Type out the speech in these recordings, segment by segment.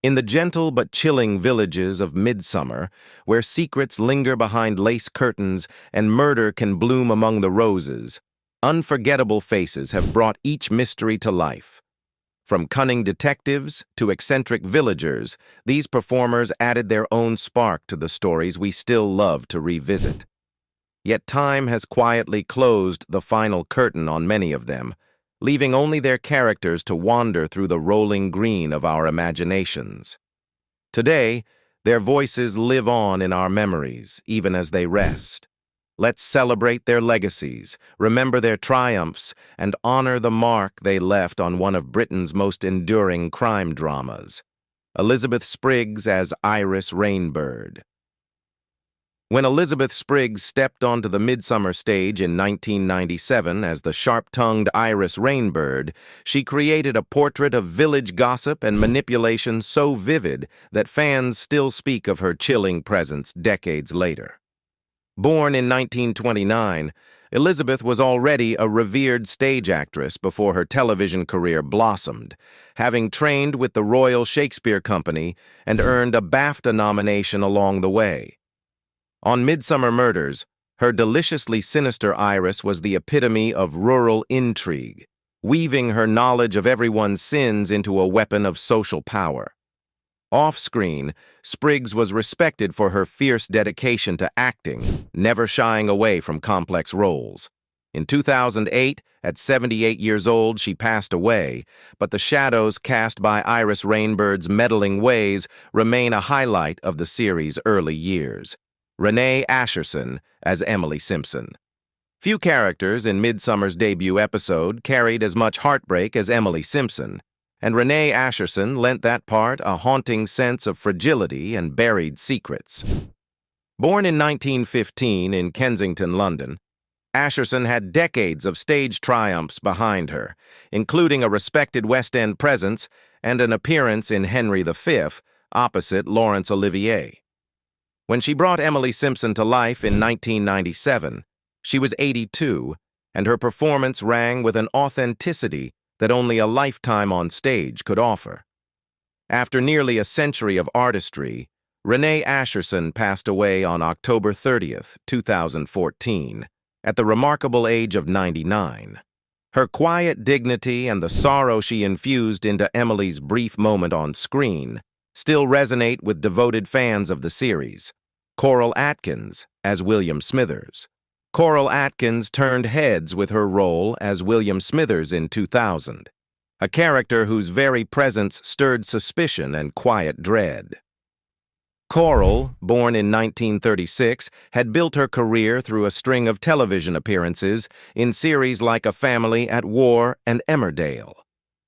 In the gentle but chilling villages of Midsomer, where secrets linger behind lace curtains and murder can bloom among the roses, unforgettable faces have brought each mystery to life. From cunning detectives to eccentric villagers, these performers added their own spark to the stories we still love to revisit. Yet time has quietly closed the final curtain on many of them, leaving only their characters to wander through the rolling green of our imaginations. Today, their voices live on in our memories, even as they rest. Let's celebrate their legacies, remember their triumphs, and honor the mark they left on one of Britain's most enduring crime dramas. Elizabeth Spriggs as Iris Rainbird. When Elizabeth Spriggs stepped onto the Midsomer stage in 1997 as the sharp-tongued Iris Rainbird, she created a portrait of village gossip and manipulation so vivid that fans still speak of her chilling presence decades later. Born in 1929, Elizabeth was already a revered stage actress before her television career blossomed, having trained with the Royal Shakespeare Company and earned a BAFTA nomination along the way. On Midsomer Murders, her deliciously sinister Iris was the epitome of rural intrigue, weaving her knowledge of everyone's sins into a weapon of social power. Off-screen, Spriggs was respected for her fierce dedication to acting, never shying away from complex roles. In 2008, at 78 years old, she passed away, but the shadows cast by Iris Rainbird's meddling ways remain a highlight of the series' early years. Renee Asherson as Emily Simpson. Few characters in Midsomer's debut episode carried as much heartbreak as Emily Simpson, and Renee Asherson lent that part a haunting sense of fragility and buried secrets. Born in 1915 in Kensington, London, Asherson had decades of stage triumphs behind her, including a respected West End presence and an appearance in Henry V opposite Laurence Olivier. When she brought Emily Simpson to life in 1997, she was 82, and her performance rang with an authenticity that only a lifetime on stage could offer. After nearly a century of artistry, Renee Asherson passed away on October 30th, 2014, at the remarkable age of 99. Her quiet dignity and the sorrow she infused into Emily's brief moment on screen still resonate with devoted fans of the series. Coral Atkins as William Smithers. Coral Atkins turned heads with her role as William Smithers in 2000, a character whose very presence stirred suspicion and quiet dread. Coral, born in 1936, had built her career through a string of television appearances in series like A Family at War and Emmerdale.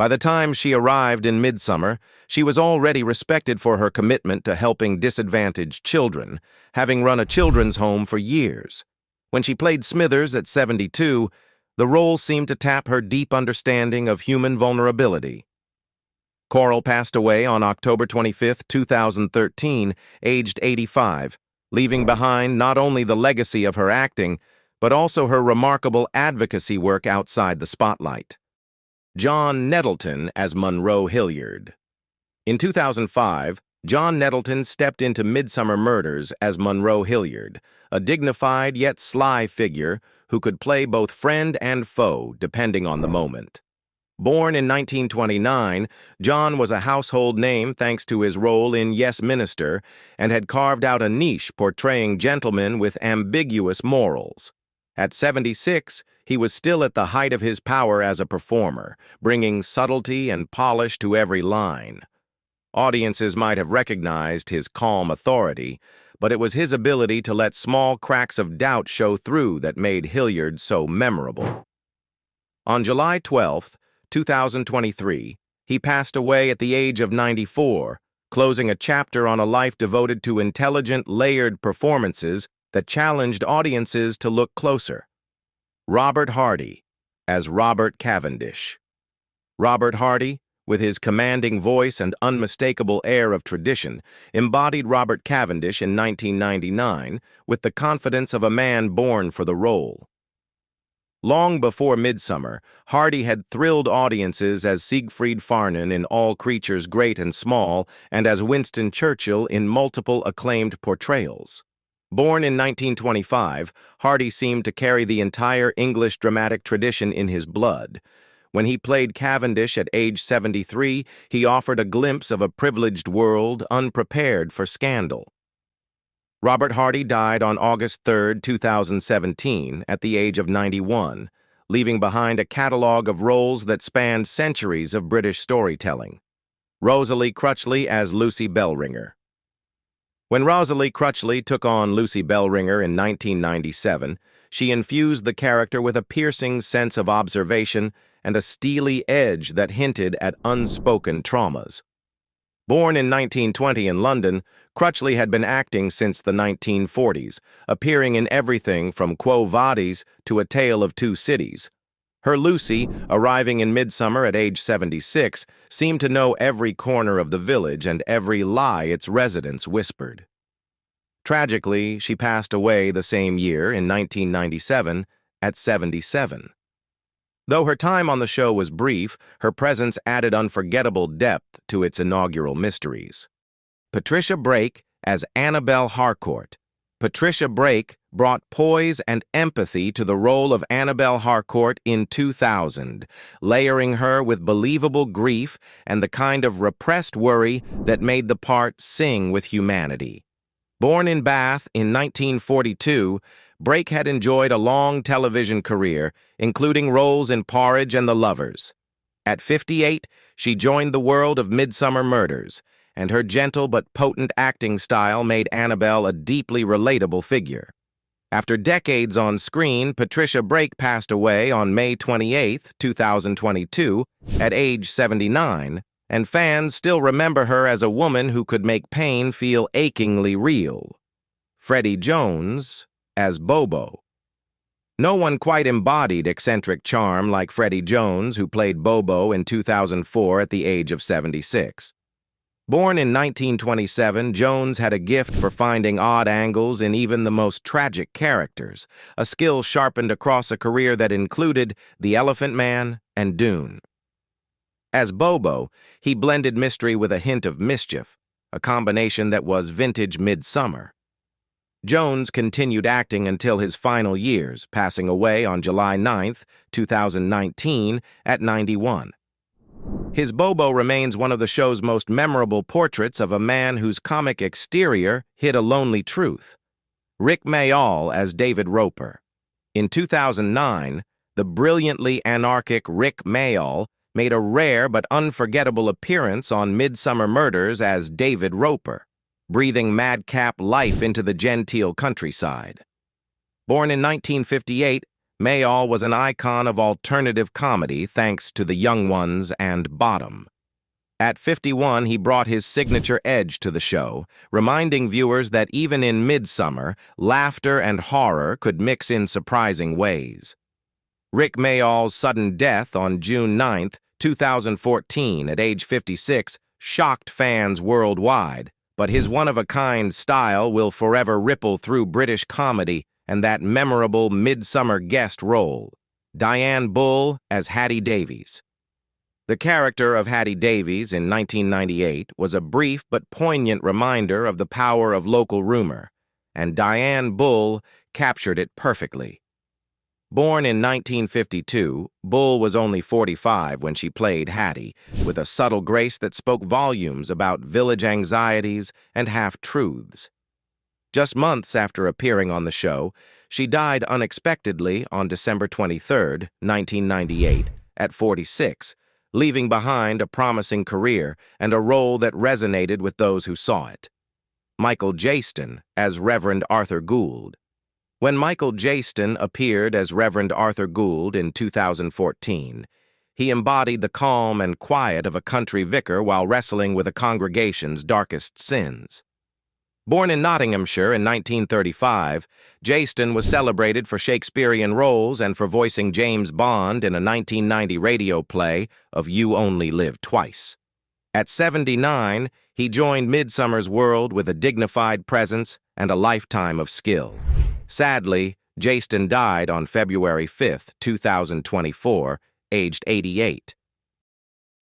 By the time she arrived in Midsomer, she was already respected for her commitment to helping disadvantaged children, having run a children's home for years. When she played Smithers at 72, the role seemed to tap her deep understanding of human vulnerability. Coral passed away on October 25, 2013, aged 85, leaving behind not only the legacy of her acting, but also her remarkable advocacy work outside the spotlight. John Nettleton as Monroe Hillyard. In 2005, John Nettleton stepped into Midsomer Murders as Monroe Hillyard, a dignified yet sly figure who could play both friend and foe depending on the moment. Born in 1929, John was a household name thanks to his role in Yes, Minister, and had carved out a niche portraying gentlemen with ambiguous morals. At 76, he was still at the height of his power as a performer, bringing subtlety and polish to every line. Audiences might have recognized his calm authority, but it was his ability to let small cracks of doubt show through that made Hillyard so memorable. On July 12, 2023, he passed away at the age of 94, closing a chapter on a life devoted to intelligent, layered performances that challenged audiences to look closer. Robert Hardy as Robert Cavendish. Robert Hardy, with his commanding voice and unmistakable air of tradition, embodied Robert Cavendish in 1999 with the confidence of a man born for the role. Long before Midsomer, Hardy had thrilled audiences as Siegfried Farnan in All Creatures Great and Small and as Winston Churchill in multiple acclaimed portrayals. Born in 1925, Hardy seemed to carry the entire English dramatic tradition in his blood. When he played Cavendish at age 73, he offered a glimpse of a privileged world unprepared for scandal. Robert Hardy died on August 3, 2017, at the age of 91, leaving behind a catalogue of roles that spanned centuries of British storytelling. Rosalie Crutchley as Lucy Bellringer. When Rosalie Crutchley took on Lucy Bellringer in 1997, she infused the character with a piercing sense of observation and a steely edge that hinted at unspoken traumas. Born in 1920 in London, Crutchley had been acting since the 1940s, appearing in everything from Quo Vadis to A Tale of Two Cities. Her Lucy, arriving in Midsomer at age 76, seemed to know every corner of the village and every lie its residents whispered. Tragically, she passed away the same year, in 1997, at 77. Though her time on the show was brief, her presence added unforgettable depth to its inaugural mysteries. Patricia Brake as Annabelle Harkort. Patricia Brake brought poise and empathy to the role of Annabelle Harkort in 2000, layering her with believable grief and the kind of repressed worry that made the part sing with humanity. Born in Bath in 1942, Brake had enjoyed a long television career, including roles in Porridge and The Lovers. At 58, she joined the world of Midsomer Murders, and her gentle but potent acting style made Annabelle a deeply relatable figure. After decades on screen, Patricia Brake passed away on May 28, 2022, at age 79, and fans still remember her as a woman who could make pain feel achingly real. Freddy Jones as Bobo. No one quite embodied eccentric charm like Freddy Jones, who played Bobo in 2004 at the age of 76. Born in 1927, Jones had a gift for finding odd angles in even the most tragic characters, a skill sharpened across a career that included The Elephant Man and Dune. As Bobo, he blended mystery with a hint of mischief, a combination that was vintage Midsomer. Jones continued acting until his final years, passing away on July 9, 2019, at 91. His Bobo remains one of the show's most memorable portraits of a man whose comic exterior hid a lonely truth. Rick Mayall as David Roper. In 2009, the brilliantly anarchic Rick Mayall made a rare but unforgettable appearance on Midsomer Murders as David Roper, breathing madcap life into the genteel countryside. Born in 1958, Mayall was an icon of alternative comedy thanks to The Young Ones and Bottom. At 51, he brought his signature edge to the show, reminding viewers that even in Midsomer, laughter and horror could mix in surprising ways. Rick Mayall's sudden death on June 9, 2014, at age 56, shocked fans worldwide, but his one-of-a-kind style will forever ripple through British comedy and that memorable Midsomer guest role, Diane Bull as Hattie Davies. The character of Hattie Davies in 1998 was a brief but poignant reminder of the power of local rumor, and Diane Bull captured it perfectly. Born in 1952, Bull was only 45 when she played Hattie, with a subtle grace that spoke volumes about village anxieties and half-truths. Just months after appearing on the show, she died unexpectedly on December 23, 1998, at 46, leaving behind a promising career and a role that resonated with those who saw it. Michael Jaston as Reverend Arthur Gould. When Michael Jaston appeared as Reverend Arthur Gould in 2014, he embodied the calm and quiet of a country vicar while wrestling with a congregation's darkest sins. Born in Nottinghamshire in 1935, Jaston was celebrated for Shakespearean roles and for voicing James Bond in a 1990 radio play of You Only Live Twice. At 79, he joined Midsomer's world with a dignified presence and a lifetime of skill. Sadly, Jast died on February 5, 2024, aged 88.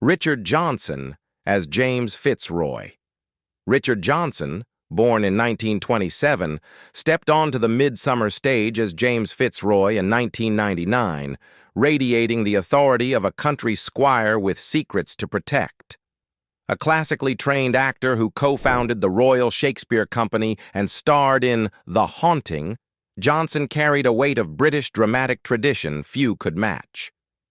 Richard Johnson as James Fitzroy. Richard Johnson, born in 1927, stepped onto the Midsomer stage as James Fitzroy in 1999, radiating the authority of a country squire with secrets to protect. A classically trained actor who co-founded the Royal Shakespeare Company and starred in The Haunting, Johnson carried a weight of British dramatic tradition few could match.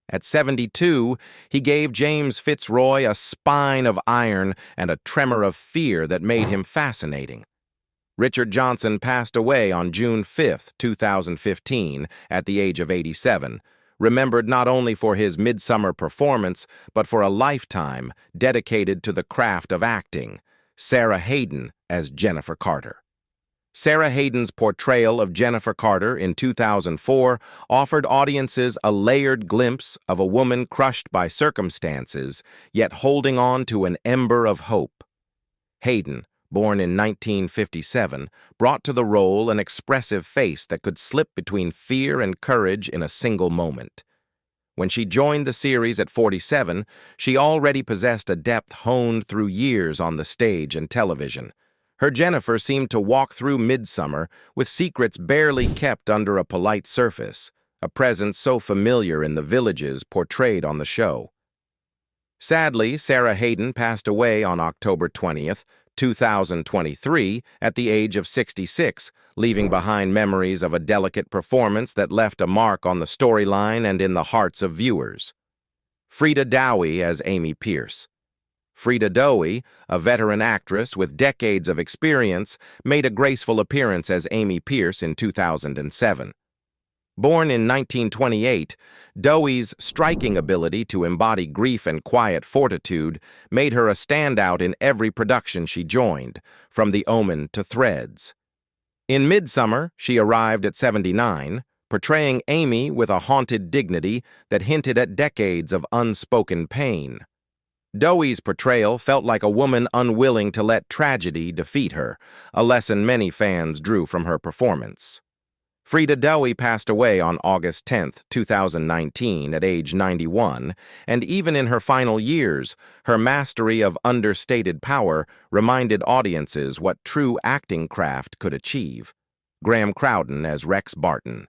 At 72, he gave James Fitzroy a spine of iron and a tremor of fear that made him fascinating. Richard Johnson passed away on June 5, 2015, at the age of 87, remembered not only for his Midsomer performance, but for a lifetime dedicated to the craft of acting. Sarah Hayden as Jennifer Carter. Sarah Hayden's portrayal of Jennifer Carter in 2004 offered audiences a layered glimpse of a woman crushed by circumstances, yet holding on to an ember of hope. Hayden, born in 1957, brought to the role an expressive face that could slip between fear and courage in a single moment. When she joined the series at 47, she already possessed a depth honed through years on the stage and television. Her Jennifer seemed to walk through Midsomer with secrets barely kept under a polite surface, a presence so familiar in the villages portrayed on the show. Sadly, Sarah Hayden passed away on October 20th, 2023, at the age of 66, leaving behind memories of a delicate performance that left a mark on the storyline and in the hearts of viewers. Freda Dowie as Amy Pierce. Freda Dowie, a veteran actress with decades of experience, made a graceful appearance as Amy Pierce in 2007. Born in 1928, Dowie's striking ability to embody grief and quiet fortitude made her a standout in every production she joined, from The Omen to Threads. In Midsomer, she arrived at 79, portraying Amy with a haunted dignity that hinted at decades of unspoken pain. Dowie's portrayal felt like a woman unwilling to let tragedy defeat her, a lesson many fans drew from her performance. Freda Dowie passed away on August 10, 2019, at age 91, and even in her final years, her mastery of understated power reminded audiences what true acting craft could achieve. Graham Crowden as Rex Barton.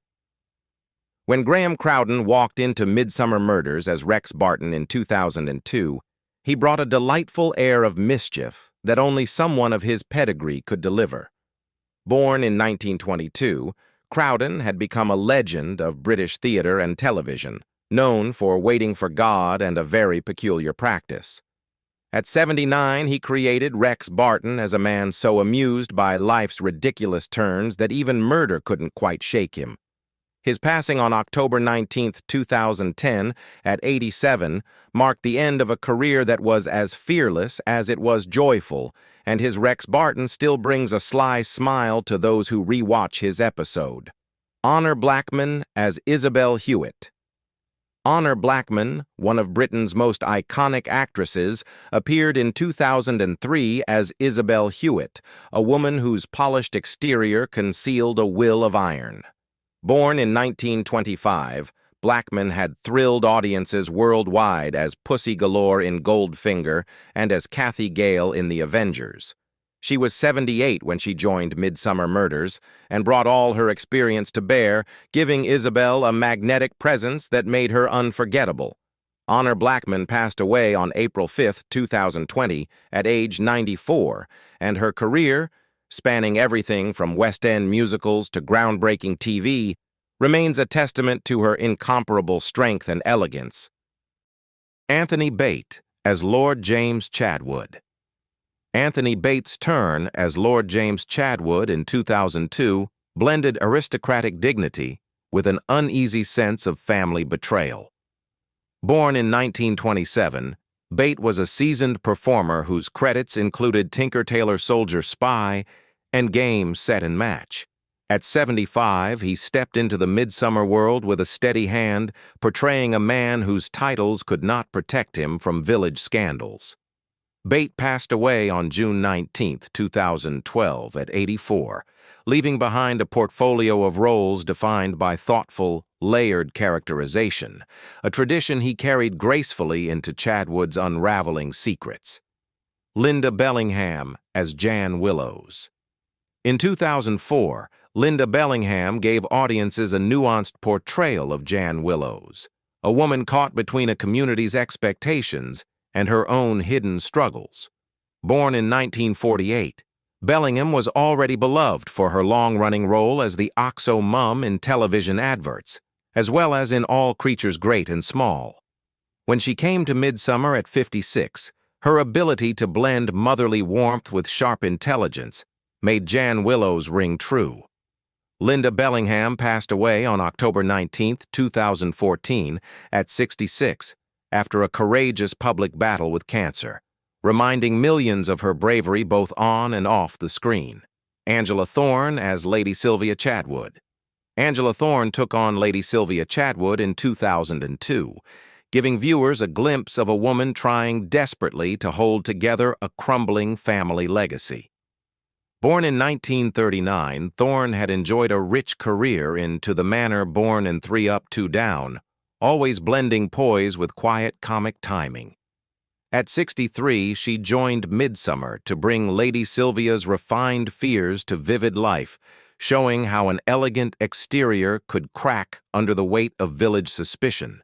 When Graham Crowden walked into Midsomer Murders as Rex Barton in 2002, he brought a delightful air of mischief that only someone of his pedigree could deliver. Born in 1922, Crowden had become a legend of British theatre and television, known for waiting for God and a very peculiar practice. At 79, he created Rex Barton as a man so amused by life's ridiculous turns that even murder couldn't quite shake him. His passing on October 19, 2010, at 87, marked the end of a career that was as fearless as it was joyful, and his Rex Barton still brings a sly smile to those who rewatch his episode. Honor Blackman as Isabel Hewitt. Honor Blackman, one of Britain's most iconic actresses, appeared in 2003 as Isabel Hewitt, a woman whose polished exterior concealed a will of iron. Born in 1925, Blackman had thrilled audiences worldwide as Pussy Galore in Goldfinger and as Kathy Gale in The Avengers. She was 78 when she joined Midsomer Murders and brought all her experience to bear, giving Isabel a magnetic presence that made her unforgettable. Honor Blackman passed away on April 5, 2020, at age 94, and her career, spanning everything from West End musicals to groundbreaking TV, remains a testament to her incomparable strength and elegance. Anthony Bate as Lord James Chadwood. Anthony Bate's turn as Lord James Chadwood in 2002 blended aristocratic dignity with an uneasy sense of family betrayal. Born in 1927, Bate was a seasoned performer whose credits included Tinker Tailor Soldier Spy and Game, Set, and Match. At 75, he stepped into the Midsomer world with a steady hand, portraying a man whose titles could not protect him from village scandals. Bate passed away on June 19, 2012, at 84, leaving behind a portfolio of roles defined by thoughtful, layered characterization, a tradition he carried gracefully into Chadwood's unraveling secrets. Linda Bellingham as Jan Willows. In 2004, Linda Bellingham gave audiences a nuanced portrayal of Jan Willows, a woman caught between a community's expectations and her own hidden struggles. Born in 1948, Bellingham was already beloved for her long-running role as the OXO mum in television adverts, as well as in All Creatures Great and Small. When she came to Midsomer at 56, her ability to blend motherly warmth with sharp intelligence made Jan Willows ring true. Linda Bellingham passed away on October 19, 2014, at 66, after a courageous public battle with cancer, reminding millions of her bravery both on and off the screen. Angela Thorne as Lady Sylvia Chadwood. Angela Thorne took on Lady Sylvia Chadwood in 2002, giving viewers a glimpse of a woman trying desperately to hold together a crumbling family legacy. Born in 1939, Thorne had enjoyed a rich career in To the Manor Born and 3 Up, 2 Down, always blending poise with quiet comic timing. At 63, she joined Midsomer to bring Lady Sylvia's refined fears to vivid life, showing how an elegant exterior could crack under the weight of village suspicion.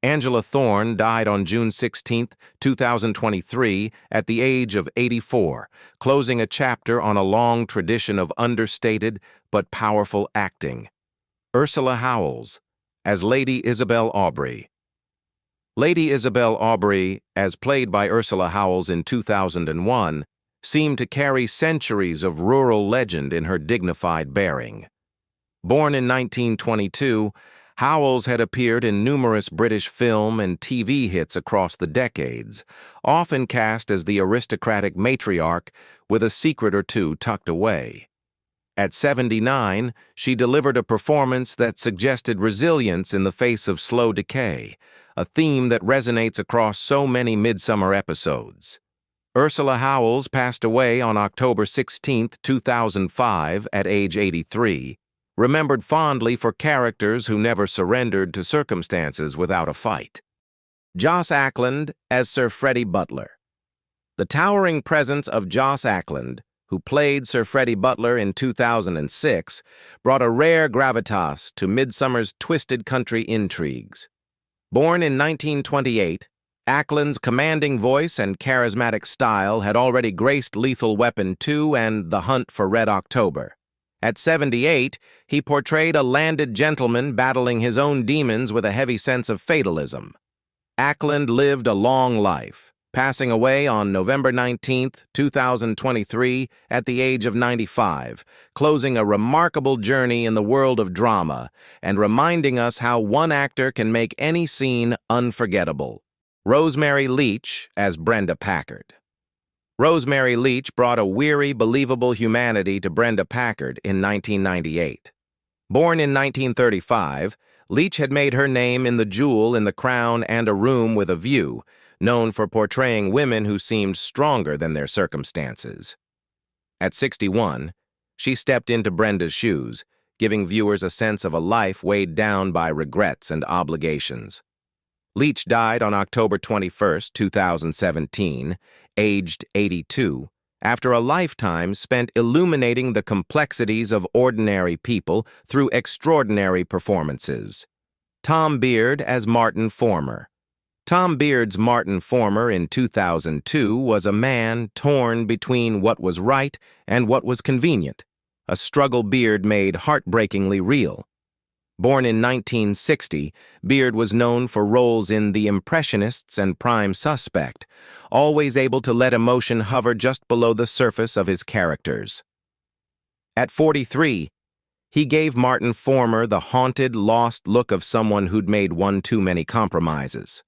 Angela Thorne died on June 16, 2023, at the age of 84, closing a chapter on a long tradition of understated but powerful acting. Ursula Howells as Lady Isabel Aubrey. Lady Isabel Aubrey, as played by Ursula Howells in 2001, seemed to carry centuries of rural legend in her dignified bearing. Born in 1922, Howells had appeared in numerous British film and TV hits across the decades, often cast as the aristocratic matriarch with a secret or two tucked away. At 79, she delivered a performance that suggested resilience in the face of slow decay, a theme that resonates across so many Midsomer episodes. Ursula Howells passed away on October 16, 2005, at age 83, remembered fondly for characters who never surrendered to circumstances without a fight. Joss Ackland as Sir Freddy Butler. The towering presence of Joss Ackland, who played Sir Freddy Butler in 2006, brought a rare gravitas to Midsomer's twisted country intrigues. Born in 1928, Ackland's commanding voice and charismatic style had already graced Lethal Weapon 2 and The Hunt for Red October. At 78, he portrayed a landed gentleman battling his own demons with a heavy sense of fatalism. Ackland lived a long life, passing away on November 19, 2023, at the age of 95, closing a remarkable journey in the world of drama and reminding us how one actor can make any scene unforgettable. Rosemary Leach as Brenda Packard. Rosemary Leach brought a weary, believable humanity to Brenda Packard in 1998. Born in 1935, Leach had made her name in The Jewel in the Crown and A Room with a View, known for portraying women who seemed stronger than their circumstances. At 61, she stepped into Brenda's shoes, giving viewers a sense of a life weighed down by regrets and obligations. Leach died on October 21, 2017, aged 82, after a lifetime spent illuminating the complexities of ordinary people through extraordinary performances. Tom Beard as Martin Former. Tom Beard's Martin Former in 2002 was a man torn between what was right and what was convenient, a struggle Beard made heartbreakingly real. Born in 1960, Beard was known for roles in The Impressionists and Prime Suspect, always able to let emotion hover just below the surface of his characters. At 43, he gave Martin Former the haunted, lost look of someone who'd made one too many compromises.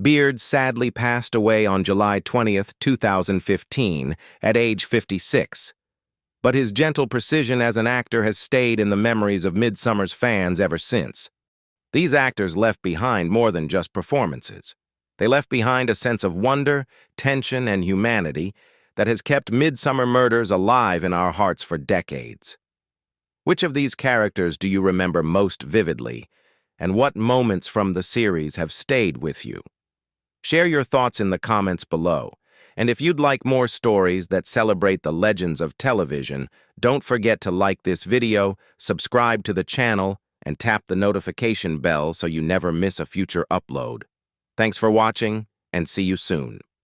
Beard sadly passed away on July 20, 2015, at age 56. But his gentle precision as an actor has stayed in the memories of Midsomer's fans ever since. These actors left behind more than just performances. They left behind a sense of wonder, tension, and humanity that has kept Midsomer murders alive in our hearts for decades. Which of these characters do you remember most vividly, and what moments from the series have stayed with you? Share your thoughts in the comments below, and if you'd like more stories that celebrate the legends of television, don't forget to like this video, subscribe to the channel, and tap the notification bell so you never miss a future upload. Thanks for watching, and see you soon.